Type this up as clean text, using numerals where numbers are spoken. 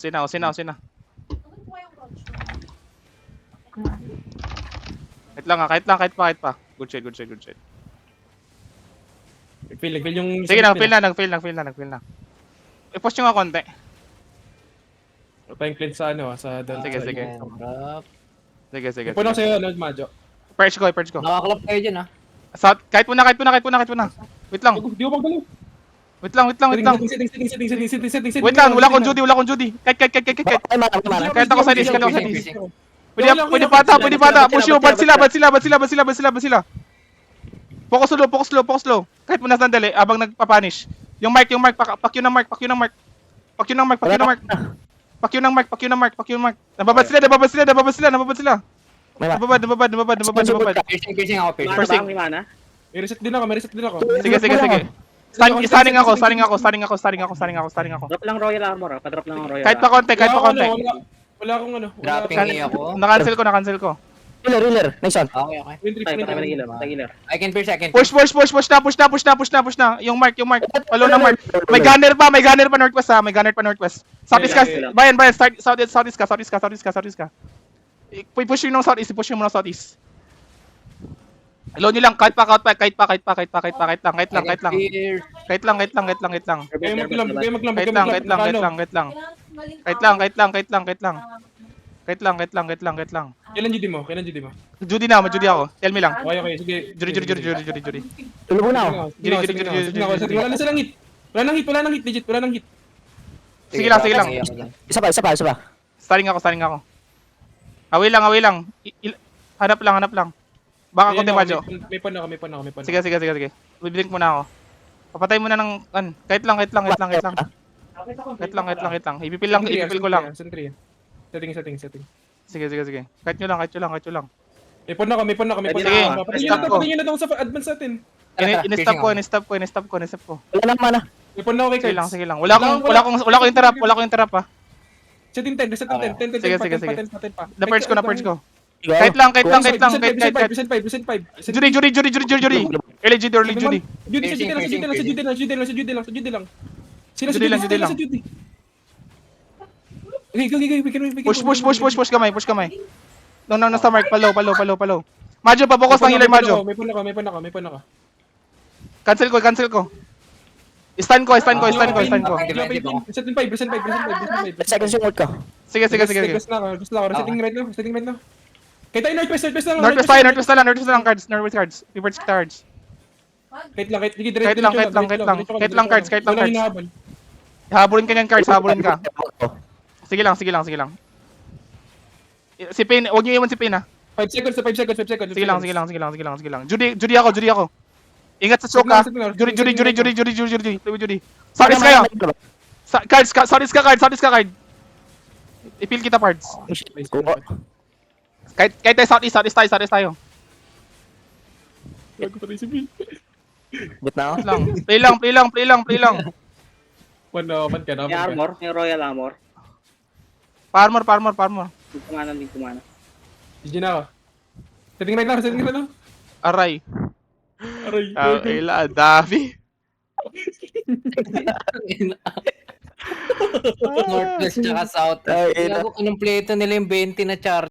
Sina. Kahit pa. Good shit. Nag-feel yung... Sige na, nag-fail na. I-push nyo nga konti. Tayong clean sa ano, sa... Sige. Sige. Puno sa'yo, Madjo. Perch ko. Nakaklap kayo dyan, ah. Kahit muna. Wait lang. Di ko magdalo. Wait lang. Setting. Wait lang, wala akong Judy. Kahit. Ay, mana. Kahit ako sa dis. Pwede pata. Push nyo, bad sila. Focus low. Kahit muna sandali, abang nagpapanish. Yung mark, pack yun ng mark. Pack yun ng mark. Nababad sila. Nababad. Piercing ako, piercing. Persing. May reset din ako. Sige. Stunning ako. Drop lang Royal Armor, pa-drop lang ang Royal Kahit pa konti. Wala akong ano. Dropping A ako. Na-cancel ko. Healer. Nice one. Okay. Patay. I can pierce. Push na. Yung mark. Follow na mark. May gunner pa northwest. Southeast ka. Bayan. Start southeast ka. Push yung southeast. Hello nyo lang, kahit pa. Kahit lang. Kailan Judy mo? Judy ako. Tell me lang. Okay, sige. Judy. Tulog mo na ako. Wala na silang hit. Wala nang hit, legit. Wala nang hit. Sige lang. Isa pa. Starting ako. Away lang. Hanap lang. Baka konti Madjo. May pan ako. Sige. Biblink muna ako. Papatay muna ng kahit lang. Ipipil ko lang. Setting. Sige. Kahit nyo lang. May pan ako. Sige, Patay nyo na daw sa advance natin. In-stop ko. Wala nang mana. May pan ako kay Sige lang. Wala akong interrupt ha. Setting 10. Sige. Patent pa. Na-purge ko. Kahit lang. Percent 5. Judy. Early Judy. Judy lang. Sino Judy lang. sa Judy? Okay. Push kamay. No, nasa mark. Palo. Madjo, pabukas ng healer, Madjo. May pan ako. Cancel ko. Stun ko. Setting 5. Seconds yung ult ko. Sige. Gusto na ako. Setting right now. Kaya tayo northwest lang. Northwest na lang cards. Reverse cards. Kahit lang. Kahit lang cards. Habulin ka niyan cards, ka. Sige lang. Si Pain, huwag niyo iwan si Pain ha. 5 seconds. Sige lang. Judy ako. Ingat sa choke ha. Judy. Sorry kayo. Sorry ka card. Ipil kita cards. Kahit tayo southeast tayo. Bit na ako. Play lang. Man ka na. May armor, may Royal Armor. Parmor. Hindi kumana. GG na ako. Setting right now. Aray. Dami. Northwest tsaka south. Gago, anong pleto nila yung 20 na char.